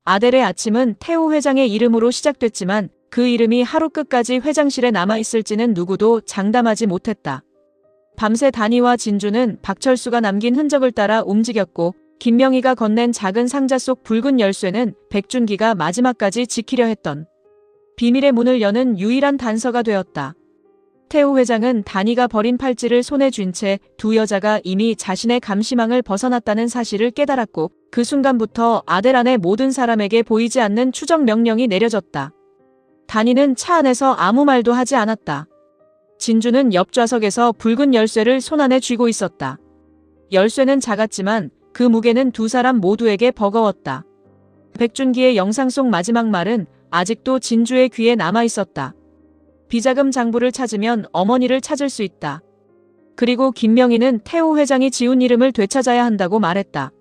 아델의 아침은 태우 회장의 이름으로 시작됐지만 그 이름이 하루 끝까지 회장실에 남아있을지는 누구도 장담하지 못했다. 밤새 다니와 진주는 박철수가 남긴 흔적을 따라 움직였고 김명희가 건넨 작은 상자 속 붉은 열쇠는 백준기가 마지막까지 지키려 했던 비밀의 문을 여는 유일한 단서가 되었다. 태우 회장은 다니가 버린 팔찌를 손에 쥔 채 두 여자가 이미 자신의 감시망을 벗어났다는 사실을 깨달았고 그 순간부터 아델 안의 모든 사람에게 보이지 않는 추적 명령이 내려졌다. 다니는 차 안에서 아무 말도 하지 않았다. 진주는 옆 좌석에서 붉은 열쇠를 손안에 쥐고 있었다. 열쇠는 작았지만 그 무게는 두 사람 모두에게 버거웠다. 백준기의 영상 속 마지막 말은 아직도 진주의 귀에 남아있었다. 비자금 장부를 찾으면 어머니를 찾을 수 있다. 그리고 김명희는 태우 회장이 지운 이름을 되찾아야 한다고 말했다.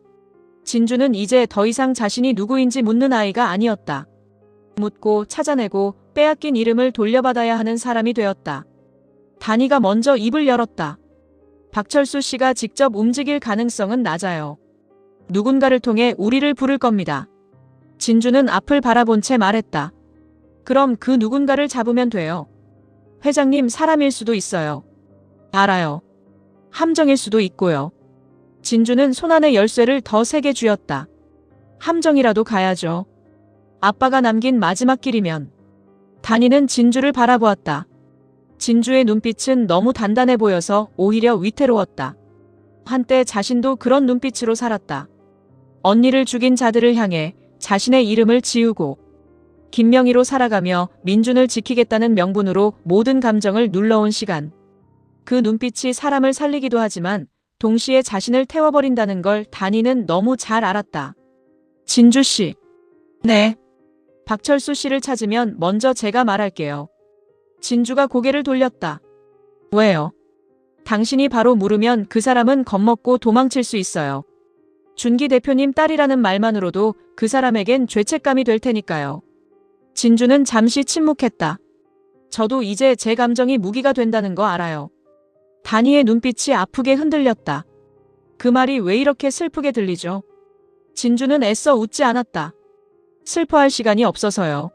진주는 이제 더 이상 자신이 누구인지 묻는 아이가 아니었다. 묻고 찾아내고 빼앗긴 이름을 돌려받아야 하는 사람이 되었다. 다니가 먼저 입을 열었다. 박철수 씨가 직접 움직일 가능성은 낮아요. 누군가를 통해 우리를 부를 겁니다. 진주는 앞을 바라본 채 말했다. 그럼 그 누군가를 잡으면 돼요. 회장님 사람일 수도 있어요. 알아요. 함정일 수도 있고요. 진주는 손안에 열쇠를 더 세게 쥐었다. 함정이라도 가야죠. 아빠가 남긴 마지막 길이면. 다니는 진주를 바라보았다. 진주의 눈빛은 너무 단단해 보여서 오히려 위태로웠다. 한때 자신도 그런 눈빛으로 살았다. 언니를 죽인 자들을 향해 자신의 이름을 지우고 김명희로 살아가며 민준을 지키겠다는 명분으로 모든 감정을 눌러온 시간. 그 눈빛이 사람을 살리기도 하지만 동시에 자신을 태워버린다는 걸 다니는 너무 잘 알았다. 진주 씨. 네. 박철수 씨를 찾으면 먼저 제가 말할게요. 진주가 고개를 돌렸다. 왜요? 당신이 바로 물으면 그 사람은 겁먹고 도망칠 수 있어요. 준기 대표님 딸이라는 말만으로도 그 사람에겐 죄책감이 될 테니까요. 진주는 잠시 침묵했다. 저도 이제 제 감정이 무기가 된다는 거 알아요. 다니의 눈빛이 아프게 흔들렸다. 그 말이 왜 이렇게 슬프게 들리죠? 진주는 애써 웃지 않았다. 슬퍼할 시간이 없어서요.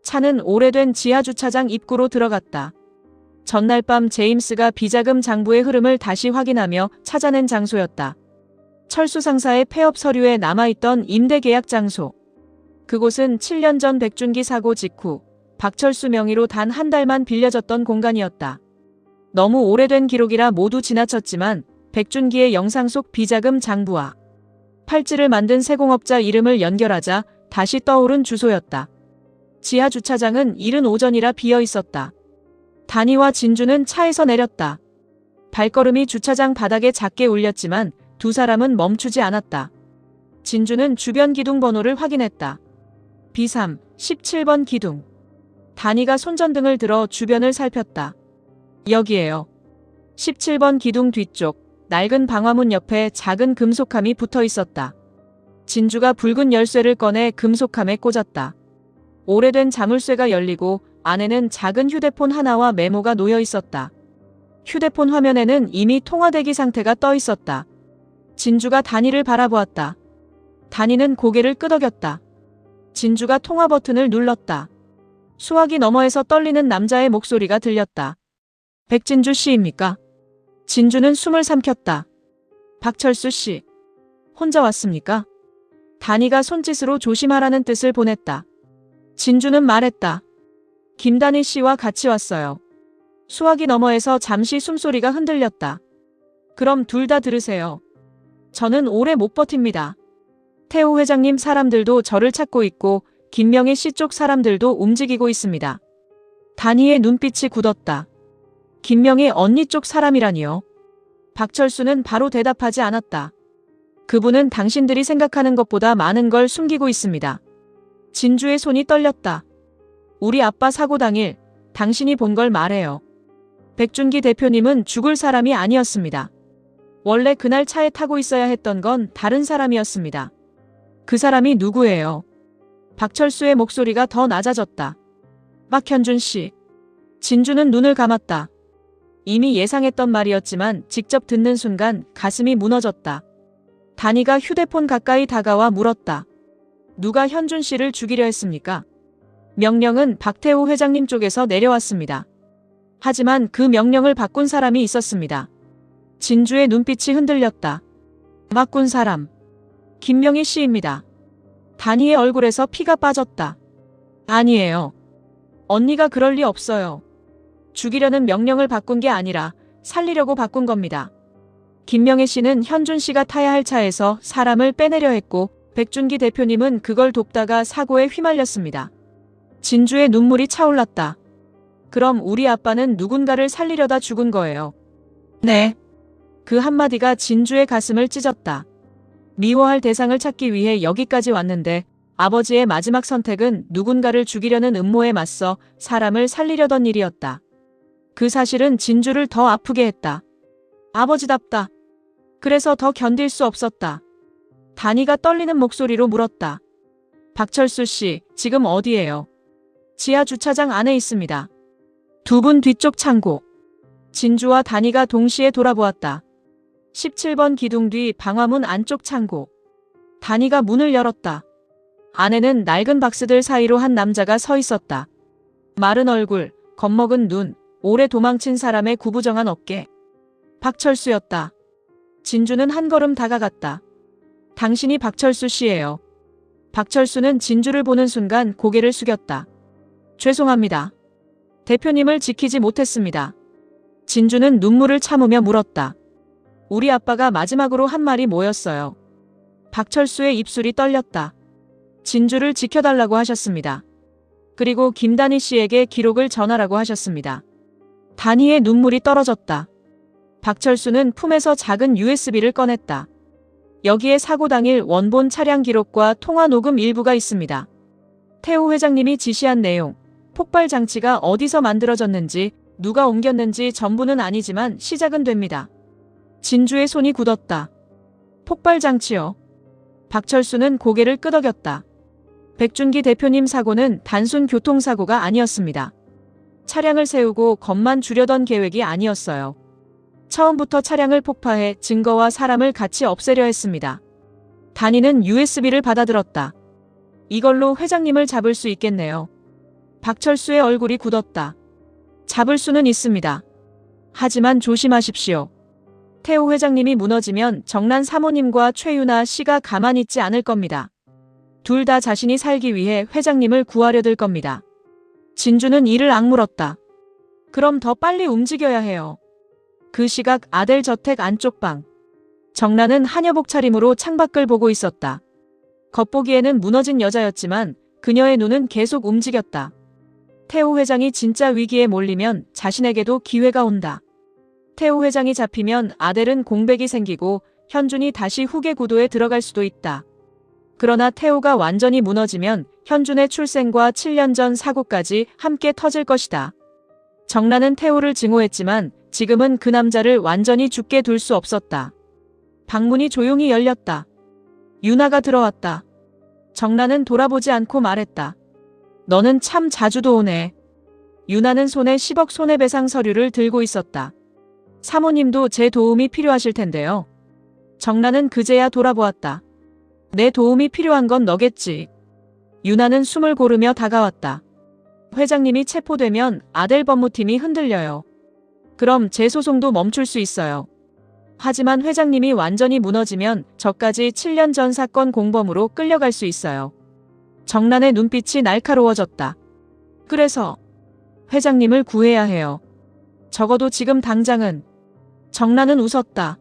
차는 오래된 지하주차장 입구로 들어갔다. 전날 밤 제임스가 비자금 장부의 흐름을 다시 확인하며 찾아낸 장소였다. 철수 상사의 폐업 서류에 남아있던 임대 계약 장소. 그곳은 7년 전 백준기 사고 직후 박철수 명의로 단 한 달만 빌려졌던 공간이었다. 너무 오래된 기록이라 모두 지나쳤지만 백준기의 영상 속 비자금 장부와 팔찌를 만든 세공업자 이름을 연결하자 다시 떠오른 주소였다. 지하 주차장은 이른 오전이라 비어 있었다. 다니와 진주는 차에서 내렸다. 발걸음이 주차장 바닥에 작게 울렸지만 두 사람은 멈추지 않았다. 진주는 주변 기둥 번호를 확인했다. B3, 17번 기둥. 다니가 손전등을 들어 주변을 살폈다. 여기에요. 17번 기둥 뒤쪽 낡은 방화문 옆에 작은 금속함이 붙어 있었다. 진주가 붉은 열쇠를 꺼내 금속함에 꽂았다. 오래된 자물쇠가 열리고 안에는 작은 휴대폰 하나와 메모가 놓여 있었다. 휴대폰 화면에는 이미 통화대기 상태가 떠 있었다. 진주가 다니를 바라보았다. 다니는 고개를 끄덕였다. 진주가 통화 버튼을 눌렀다. 수화기 너머에서 떨리는 남자의 목소리가 들렸다. 백진주 씨입니까? 진주는 숨을 삼켰다. 박철수 씨. 혼자 왔습니까? 다니가 손짓으로 조심하라는 뜻을 보냈다. 진주는 말했다. 김다니 씨와 같이 왔어요. 수화기 너머에서 잠시 숨소리가 흔들렸다. 그럼 둘 다 들으세요. 저는 오래 못 버팁니다. 태우 회장님 사람들도 저를 찾고 있고 김명희 씨 쪽 사람들도 움직이고 있습니다. 다니의 눈빛이 굳었다. 김명희 언니 쪽 사람이라니요. 박철수는 바로 대답하지 않았다. 그분은 당신들이 생각하는 것보다 많은 걸 숨기고 있습니다. 진주의 손이 떨렸다. 우리 아빠 사고 당일 당신이 본 걸 말해요. 백준기 대표님은 죽을 사람이 아니었습니다. 원래 그날 차에 타고 있어야 했던 건 다른 사람이었습니다. 그 사람이 누구예요? 박철수의 목소리가 더 낮아졌다. 박현준 씨. 진주는 눈을 감았다. 이미 예상했던 말이었지만 직접 듣는 순간 가슴이 무너졌다. 다니가 휴대폰 가까이 다가와 물었다. 누가 현준 씨를 죽이려 했습니까? 명령은 박태호 회장님 쪽에서 내려왔습니다. 하지만 그 명령을 바꾼 사람이 있었습니다. 진주의 눈빛이 흔들렸다. 바꾼 사람. 김명희 씨입니다. 단희의 얼굴에서 피가 빠졌다. 아니에요. 언니가 그럴 리 없어요. 죽이려는 명령을 바꾼 게 아니라 살리려고 바꾼 겁니다. 김명희 씨는 현준 씨가 타야 할 차에서 사람을 빼내려 했고 백준기 대표님은 그걸 돕다가 사고에 휘말렸습니다. 진주의 눈물이 차올랐다. 그럼 우리 아빠는 누군가를 살리려다 죽은 거예요. 네. 그 한마디가 진주의 가슴을 찢었다. 미워할 대상을 찾기 위해 여기까지 왔는데 아버지의 마지막 선택은 누군가를 죽이려는 음모에 맞서 사람을 살리려던 일이었다. 그 사실은 진주를 더 아프게 했다. 아버지답다. 그래서 더 견딜 수 없었다. 단희가 떨리는 목소리로 물었다. 박철수 씨, 지금 어디예요? 지하 주차장 안에 있습니다. 두 분 뒤쪽 창고. 진주와 단희가 동시에 돌아보았다. 17번 기둥 뒤 방화문 안쪽 창고. 단희가 문을 열었다. 안에는 낡은 박스들 사이로 한 남자가 서 있었다. 마른 얼굴, 겁먹은 눈, 오래 도망친 사람의 구부정한 어깨. 박철수였다. 진주는 한 걸음 다가갔다. 당신이 박철수 씨예요. 박철수는 진주를 보는 순간 고개를 숙였다. 죄송합니다. 대표님을 지키지 못했습니다. 진주는 눈물을 참으며 물었다. 우리 아빠가 마지막으로 한 말이 뭐였어요? 박철수의 입술이 떨렸다. 진주를 지켜달라고 하셨습니다. 그리고 김단희 씨에게 기록을 전하라고 하셨습니다. 단희의 눈물이 떨어졌다. 박철수는 품에서 작은 USB를 꺼냈다. 여기에 사고 당일 원본 차량 기록과 통화 녹음 일부가 있습니다. 태호 회장님이 지시한 내용, 폭발 장치가 어디서 만들어졌는지, 누가 옮겼는지 전부는 아니지만 시작은 됩니다. 진주의 손이 굳었다. 폭발 장치요. 박철수는 고개를 끄덕였다. 백준기 대표님 사고는 단순 교통사고가 아니었습니다. 차량을 세우고 겁만 주려던 계획이 아니었어요. 처음부터 차량을 폭파해 증거와 사람을 같이 없애려 했습니다. 단희는 USB를 받아들었다. 이걸로 회장님을 잡을 수 있겠네요. 박철수의 얼굴이 굳었다. 잡을 수는 있습니다. 하지만 조심하십시오. 태호 회장님이 무너지면 정란 사모님과 최유나 씨가 가만히 있지 않을 겁니다. 둘 다 자신이 살기 위해 회장님을 구하려 들 겁니다. 진주는 이를 악물었다. 그럼 더 빨리 움직여야 해요. 그 시각 아델 저택 안쪽 방. 정란은 한여복 차림으로 창밖을 보고 있었다. 겉보기에는 무너진 여자였지만 그녀의 눈은 계속 움직였다. 태호 회장이 진짜 위기에 몰리면 자신에게도 기회가 온다. 태호 회장이 잡히면 아델은 공백이 생기고 현준이 다시 후계 구도에 들어갈 수도 있다. 그러나 태호가 완전히 무너지면 현준의 출생과 7년 전 사고까지 함께 터질 것이다. 정란은 태호를 증오했지만 지금은 그 남자를 완전히 죽게 둘 수 없었다. 방문이 조용히 열렸다. 유나가 들어왔다. 정란은 돌아보지 않고 말했다. 너는 참 자주도 오네. 유나는 손에 10억 손해배상 서류를 들고 있었다. 사모님도 제 도움이 필요하실 텐데요. 정란은 그제야 돌아보았다. 내 도움이 필요한 건 너겠지. 유나는 숨을 고르며 다가왔다. 회장님이 체포되면 아델 법무팀이 흔들려요. 그럼 제 소송도 멈출 수 있어요. 하지만 회장님이 완전히 무너지면 저까지 7년 전 사건 공범으로 끌려갈 수 있어요. 정란의 눈빛이 날카로워졌다. 그래서 회장님을 구해야 해요. 적어도 지금 당장은. 정란은 웃었다.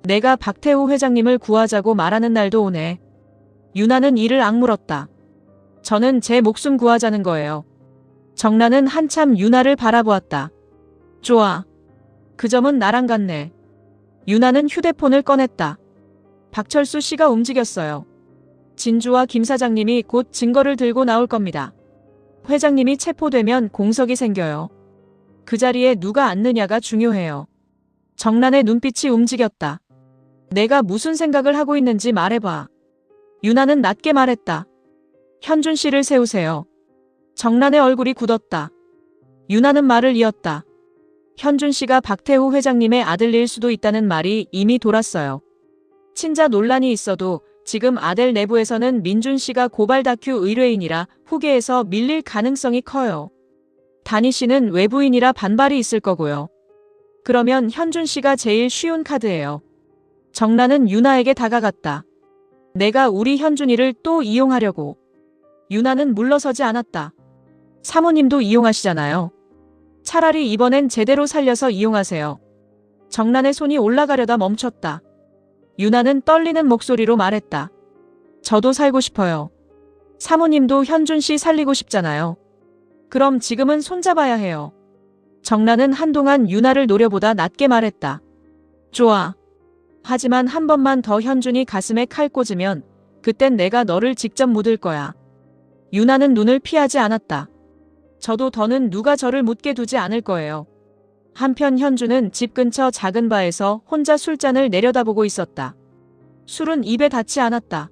내가 박태호 회장님을 구하자고 말하는 날도 오네. 유나는 이를 악물었다. 저는 제 목숨 구하자는 거예요. 정란은 한참 유나를 바라보았다. 좋아. 그 점은 나랑 같네. 유나는 휴대폰을 꺼냈다. 박철수 씨가 움직였어요. 진주와 김 사장님이 곧 증거를 들고 나올 겁니다. 회장님이 체포되면 공석이 생겨요. 그 자리에 누가 앉느냐가 중요해요. 정란의 눈빛이 움직였다. 내가 무슨 생각을 하고 있는지 말해봐. 유나는 낮게 말했다. 현준 씨를 세우세요. 정란의 얼굴이 굳었다. 유나는 말을 이었다. 현준 씨가 박태호 회장님의 아들일 수도 있다는 말이 이미 돌았어요. 친자 논란이 있어도 지금 아델 내부에서는 민준 씨가 고발 다큐 의뢰인이라 후계에서 밀릴 가능성이 커요. 다니 씨는 외부인이라 반발이 있을 거고요. 그러면 현준 씨가 제일 쉬운 카드예요. 정란은 유나에게 다가갔다. 내가 우리 현준이를 또 이용하려고. 유나는 물러서지 않았다. 사모님도 이용하시잖아요. 차라리 이번엔 제대로 살려서 이용하세요. 정란의 손이 올라가려다 멈췄다. 유나는 떨리는 목소리로 말했다. 저도 살고 싶어요. 사모님도 현준 씨 살리고 싶잖아요. 그럼 지금은 손잡아야 해요. 정란은 한동안 유나를 노려보다 낮게 말했다. 좋아. 하지만 한 번만 더 현준이 가슴에 칼 꽂으면 그땐 내가 너를 직접 묻을 거야. 유나는 눈을 피하지 않았다. 저도 더는 누가 저를 묻게 두지 않을 거예요. 한편 현준은 집 근처 작은 바에서 혼자 술잔을 내려다보고 있었다. 술은 입에 닿지 않았다.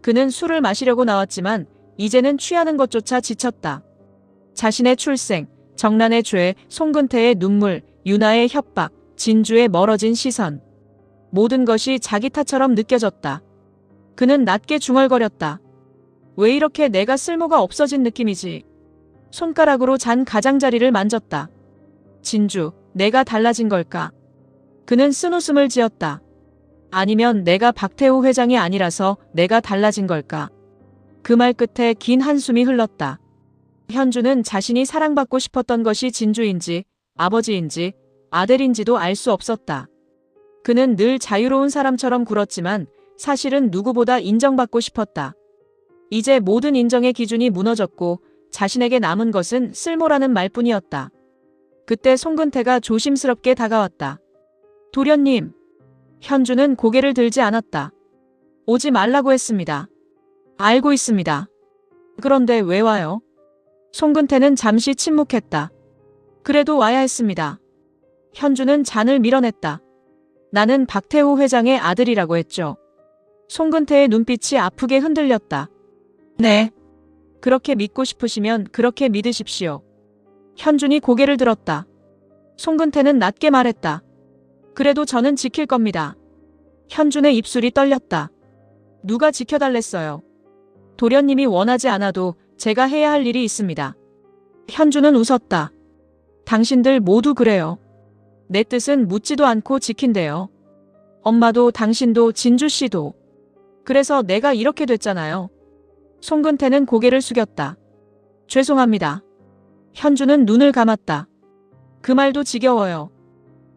그는 술을 마시려고 나왔지만 이제는 취하는 것조차 지쳤다. 자신의 출생, 정란의 죄, 송근태의 눈물, 유나의 협박, 진주의 멀어진 시선. 모든 것이 자기 탓처럼 느껴졌다. 그는 낮게 중얼거렸다. 왜 이렇게 내가 쓸모가 없어진 느낌이지? 손가락으로 잔 가장자리를 만졌다. 진주, 내가 달라진 걸까? 그는 쓴웃음을 지었다. 아니면 내가 박태호 회장이 아니라서 내가 달라진 걸까? 그 말 끝에 긴 한숨이 흘렀다. 현주는 자신이 사랑받고 싶었던 것이 진주인지, 아버지인지, 아들인지도 알 수 없었다. 그는 늘 자유로운 사람처럼 굴었지만 사실은 누구보다 인정받고 싶었다. 이제 모든 인정의 기준이 무너졌고 자신에게 남은 것은 쓸모라는 말뿐이었다. 그때 송근태가 조심스럽게 다가왔다. 도련님. 현주는 고개를 들지 않았다. 오지 말라고 했습니다. 알고 있습니다. 그런데 왜 와요? 송근태는 잠시 침묵했다. 그래도 와야 했습니다. 현주는 잔을 밀어냈다. 나는 박태호 회장의 아들이라고 했죠. 송근태의 눈빛이 아프게 흔들렸다. 네. 그렇게 믿고 싶으시면 그렇게 믿으십시오. 현준이 고개를 들었다. 송근태는 낮게 말했다. 그래도 저는 지킬 겁니다. 현준의 입술이 떨렸다. 누가 지켜달랬어요? 도련님이 원하지 않아도 제가 해야 할 일이 있습니다. 현준은 웃었다. 당신들 모두 그래요. 내 뜻은 묻지도 않고 지킨대요. 엄마도 당신도 진주씨도. 그래서 내가 이렇게 됐잖아요. 송근태는 고개를 숙였다. 죄송합니다. 현주는 눈을 감았다. 그 말도 지겨워요.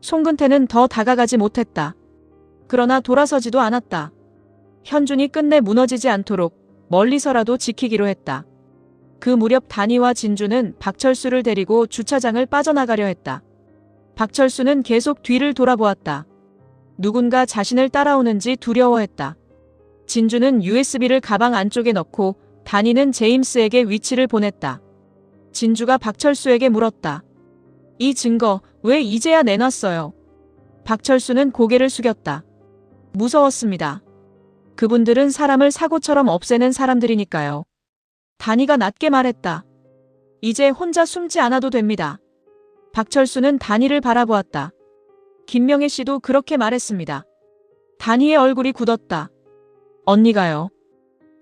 송근태는 더 다가가지 못했다. 그러나 돌아서지도 않았다. 현준이 끝내 무너지지 않도록 멀리서라도 지키기로 했다. 그 무렵 다니와 진주는 박철수를 데리고 주차장을 빠져나가려 했다. 박철수는 계속 뒤를 돌아보았다. 누군가 자신을 따라오는지 두려워했다. 진주는 USB를 가방 안쪽에 넣고 다니는 제임스에게 위치를 보냈다. 진주가 박철수에게 물었다. 이 증거 왜 이제야 내놨어요? 박철수는 고개를 숙였다. 무서웠습니다. 그분들은 사람을 사고처럼 없애는 사람들이니까요. 다니가 낮게 말했다. 이제 혼자 숨지 않아도 됩니다. 박철수는 다니를 바라보았다. 김명애 씨도 그렇게 말했습니다. 다니의 얼굴이 굳었다. 언니가요.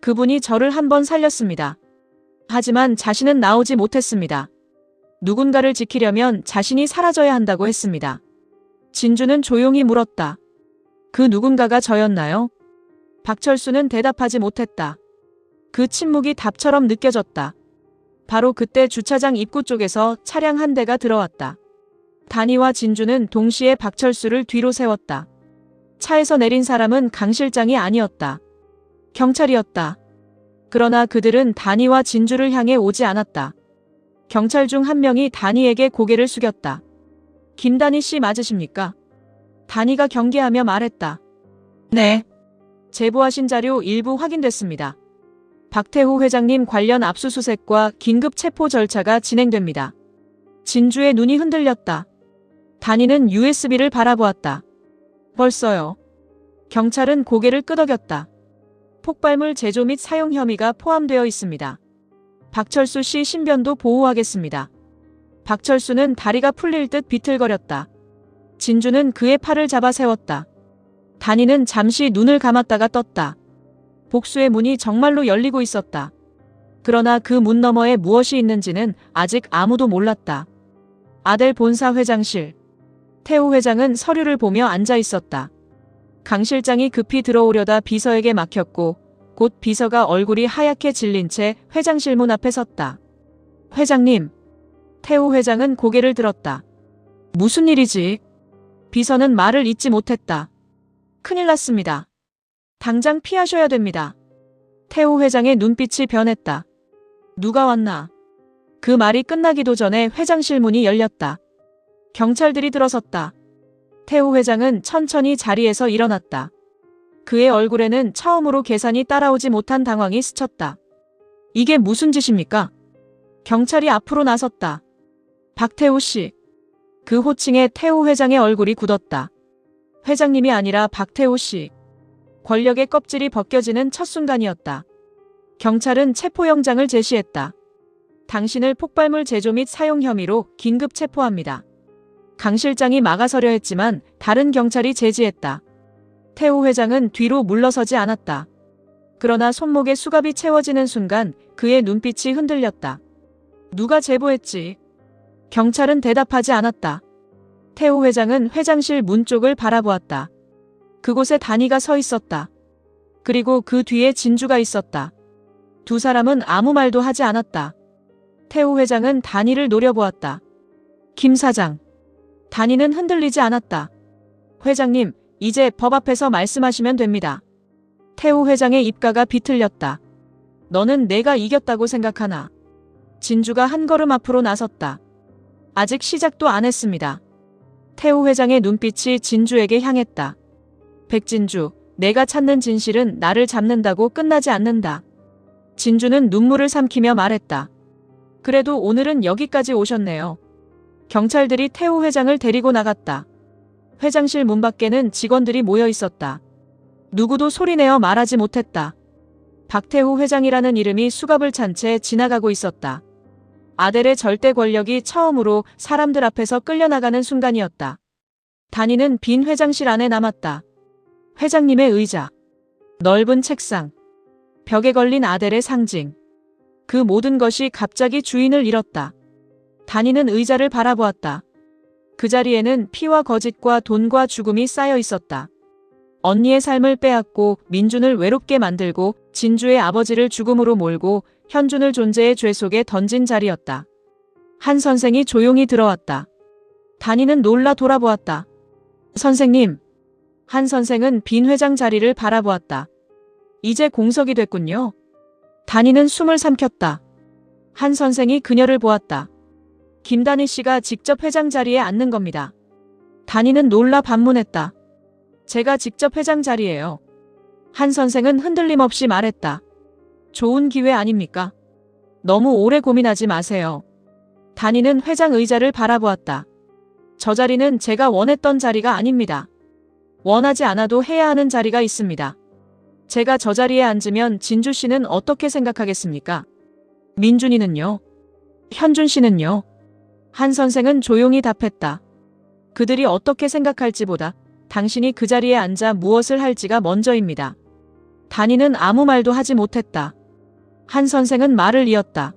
그분이 저를 한 번 살렸습니다. 하지만 자신은 나오지 못했습니다. 누군가를 지키려면 자신이 사라져야 한다고 했습니다. 진주는 조용히 물었다. 그 누군가가 저였나요? 박철수는 대답하지 못했다. 그 침묵이 답처럼 느껴졌다. 바로 그때 주차장 입구 쪽에서 차량 한 대가 들어왔다. 다니와 진주는 동시에 박철수를 뒤로 세웠다. 차에서 내린 사람은 강 실장이 아니었다. 경찰이었다. 그러나 그들은 다니와 진주를 향해 오지 않았다. 경찰 중 한 명이 다니에게 고개를 숙였다. 김다니 씨 맞으십니까? 다니가 경계하며 말했다. 네. 제보하신 자료 일부 확인됐습니다. 박태호 회장님 관련 압수수색과 긴급 체포 절차가 진행됩니다. 진주의 눈이 흔들렸다. 다니는 USB를 바라보았다. 벌써요. 경찰은 고개를 끄덕였다. 폭발물 제조 및 사용 혐의가 포함되어 있습니다. 박철수 씨 신변도 보호하겠습니다. 박철수는 다리가 풀릴 듯 비틀거렸다. 진주는 그의 팔을 잡아 세웠다. 다니는 잠시 눈을 감았다가 떴다. 복수의 문이 정말로 열리고 있었다. 그러나 그 문 너머에 무엇이 있는지는 아직 아무도 몰랐다. 아델 본사 회장실. 태우 회장은 서류를 보며 앉아 있었다. 강 실장이 급히 들어오려다 비서에게 막혔고 곧 비서가 얼굴이 하얗게 질린 채 회장실 문 앞에 섰다. 회장님. 태우 회장은 고개를 들었다. 무슨 일이지? 비서는 말을 잇지 못했다. 큰일 났습니다. 당장 피하셔야 됩니다. 태우 회장의 눈빛이 변했다. 누가 왔나? 그 말이 끝나기도 전에 회장실 문이 열렸다. 경찰들이 들어섰다. 태우 회장은 천천히 자리에서 일어났다. 그의 얼굴에는 처음으로 계산이 따라오지 못한 당황이 스쳤다. 이게 무슨 짓입니까? 경찰이 앞으로 나섰다. 박태우 씨. 그 호칭에 태우 회장의 얼굴이 굳었다. 회장님이 아니라 박태우 씨. 권력의 껍질이 벗겨지는 첫 순간이었다. 경찰은 체포영장을 제시했다. 당신을 폭발물 제조 및 사용 혐의로 긴급 체포합니다. 강 실장이 막아서려 했지만 다른 경찰이 제지했다. 태우 회장은 뒤로 물러서지 않았다. 그러나 손목에 수갑이 채워지는 순간 그의 눈빛이 흔들렸다. 누가 제보했지? 경찰은 대답하지 않았다. 태우 회장은 회장실 문 쪽을 바라보았다. 그곳에 단이가 서 있었다. 그리고 그 뒤에 진주가 있었다. 두 사람은 아무 말도 하지 않았다. 태우 회장은 단이를 노려보았다. 김 사장. 단이는 흔들리지 않았다. 회장님, 이제 법 앞에서 말씀하시면 됩니다. 태우 회장의 입가가 비틀렸다. 너는 내가 이겼다고 생각하나? 진주가 한 걸음 앞으로 나섰다. 아직 시작도 안 했습니다. 태우 회장의 눈빛이 진주에게 향했다. 백진주, 내가 찾는 진실은 나를 잡는다고 끝나지 않는다. 진주는 눈물을 삼키며 말했다. 그래도 오늘은 여기까지 오셨네요. 경찰들이 태우 회장을 데리고 나갔다. 회장실 문 밖에는 직원들이 모여 있었다. 누구도 소리내어 말하지 못했다. 박태우 회장이라는 이름이 수갑을 찬 채 지나가고 있었다. 아델의 절대 권력이 처음으로 사람들 앞에서 끌려나가는 순간이었다. 단이는 빈 회장실 안에 남았다. 회장님의 의자, 넓은 책상, 벽에 걸린 아델의 상징. 그 모든 것이 갑자기 주인을 잃었다. 단이는 의자를 바라보았다. 그 자리에는 피와 거짓과 돈과 죽음이 쌓여 있었다. 언니의 삶을 빼앗고 민준을 외롭게 만들고 진주의 아버지를 죽음으로 몰고 현준을 존재의 죄 속에 던진 자리였다. 한 선생이 조용히 들어왔다. 단이는 놀라 돌아보았다. 선생님. 한 선생은 빈 회장 자리를 바라보았다. 이제 공석이 됐군요. 단이는 숨을 삼켰다. 한 선생이 그녀를 보았다. 김단희 씨가 직접 회장 자리에 앉는 겁니다. 단이는 놀라 반문했다. 제가 직접 회장 자리예요. 한 선생은 흔들림 없이 말했다. 좋은 기회 아닙니까? 너무 오래 고민하지 마세요. 단이는 회장 의자를 바라보았다. 저 자리는 제가 원했던 자리가 아닙니다. 원하지 않아도 해야 하는 자리가 있습니다. 제가 저 자리에 앉으면 진주 씨는 어떻게 생각하겠습니까? 민준이는요? 현준 씨는요? 한 선생은 조용히 답했다. 그들이 어떻게 생각할지보다 당신이 그 자리에 앉아 무엇을 할지가 먼저입니다. 단이는 아무 말도 하지 못했다. 한 선생은 말을 이었다.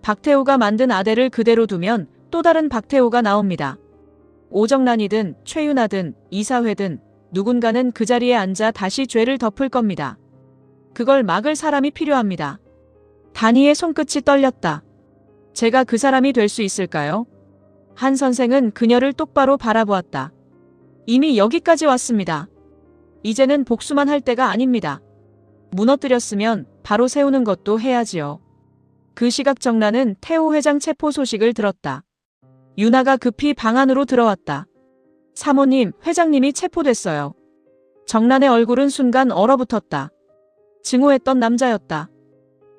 박태우가 만든 아델을 그대로 두면 또 다른 박태우가 나옵니다. 오정란이든 최윤아든 이사회든 누군가는 그 자리에 앉아 다시 죄를 덮을 겁니다. 그걸 막을 사람이 필요합니다. 단이의 손끝이 떨렸다. 제가 그 사람이 될 수 있을까요? 한 선생은 그녀를 똑바로 바라보았다. 이미 여기까지 왔습니다. 이제는 복수만 할 때가 아닙니다. 무너뜨렸으면 바로 세우는 것도 해야지요. 그 시각 정란은 태우 회장 체포 소식을 들었다. 윤아가 급히 방 안으로 들어왔다. 사모님, 회장님이 체포됐어요. 정란의 얼굴은 순간 얼어붙었다. 증오했던 남자였다.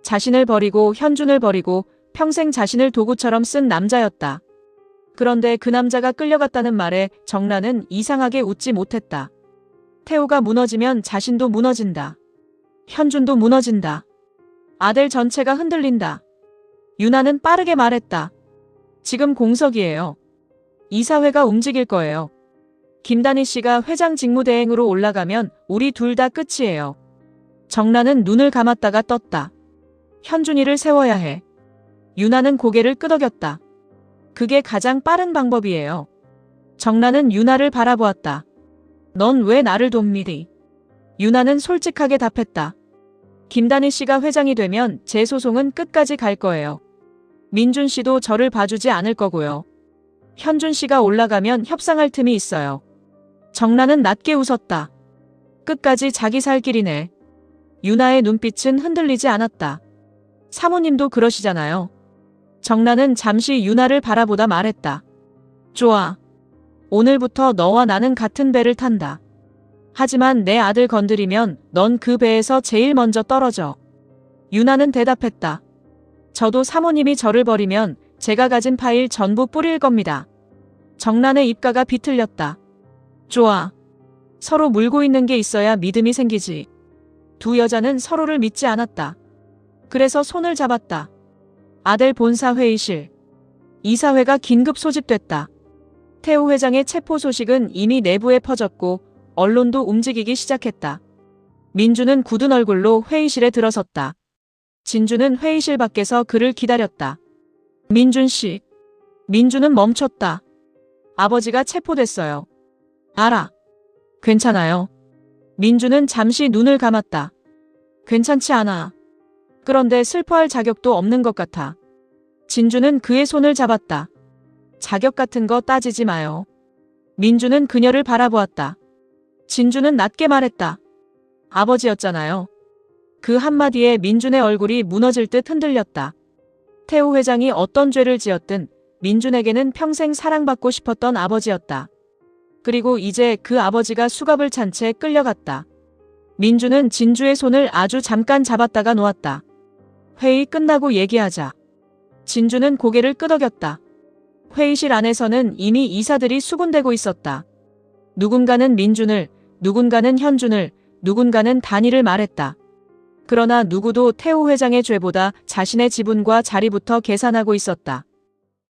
자신을 버리고 현준을 버리고 평생 자신을 도구처럼 쓴 남자였다. 그런데 그 남자가 끌려갔다는 말에 정란은 이상하게 웃지 못했다. 태우가 무너지면 자신도 무너진다. 현준도 무너진다. 아델 전체가 흔들린다. 윤아는 빠르게 말했다. 지금 공석이에요. 이사회가 움직일 거예요. 김단희 씨가 회장 직무대행으로 올라가면 우리 둘 다 끝이에요. 정란은 눈을 감았다가 떴다. 현준이를 세워야 해. 유나는 고개를 끄덕였다. 그게 가장 빠른 방법이에요. 정란은 유나를 바라보았다. 넌 왜 나를 돕니리? 유나는 솔직하게 답했다. 김단희 씨가 회장이 되면 제 소송은 끝까지 갈 거예요. 민준 씨도 저를 봐주지 않을 거고요. 현준 씨가 올라가면 협상할 틈이 있어요. 정란은 낮게 웃었다. 끝까지 자기 살 길이네. 유나의 눈빛은 흔들리지 않았다. 사모님도 그러시잖아요. 정란은 잠시 유나를 바라보다 말했다. 좋아. 오늘부터 너와 나는 같은 배를 탄다. 하지만 내 아들 건드리면 넌 그 배에서 제일 먼저 떨어져. 유나는 대답했다. 저도 사모님이 저를 버리면 제가 가진 파일 전부 뿌릴 겁니다. 정란의 입가가 비틀렸다. 좋아. 서로 물고 있는 게 있어야 믿음이 생기지. 두 여자는 서로를 믿지 않았다. 그래서 손을 잡았다. 아델 본사 회의실. 이사회가 긴급 소집됐다. 태우 회장의 체포 소식은 이미 내부에 퍼졌고 언론도 움직이기 시작했다. 민주는 굳은 얼굴로 회의실에 들어섰다. 진주는 회의실 밖에서 그를 기다렸다. 민준 씨. 민주는 멈췄다. 아버지가 체포됐어요. 알아. 괜찮아요. 민주는 잠시 눈을 감았다. 괜찮지 않아. 그런데 슬퍼할 자격도 없는 것 같아. 진주는 그의 손을 잡았다. 자격 같은 거 따지지 마요. 민주는 그녀를 바라보았다. 진주는 낮게 말했다. 아버지였잖아요. 그 한마디에 민준의 얼굴이 무너질 듯 흔들렸다. 태우 회장이 어떤 죄를 지었든 민준에게는 평생 사랑받고 싶었던 아버지였다. 그리고 이제 그 아버지가 수갑을 찬 채 끌려갔다. 민주는 진주의 손을 아주 잠깐 잡았다가 놓았다. 회의 끝나고 얘기하자. 진주는 고개를 끄덕였다. 회의실 안에서는 이미 이사들이 수군대고 있었다. 누군가는 민준을, 누군가는 현준을, 누군가는 단희를 말했다. 그러나 누구도 태우 회장의 죄보다 자신의 지분과 자리부터 계산하고 있었다.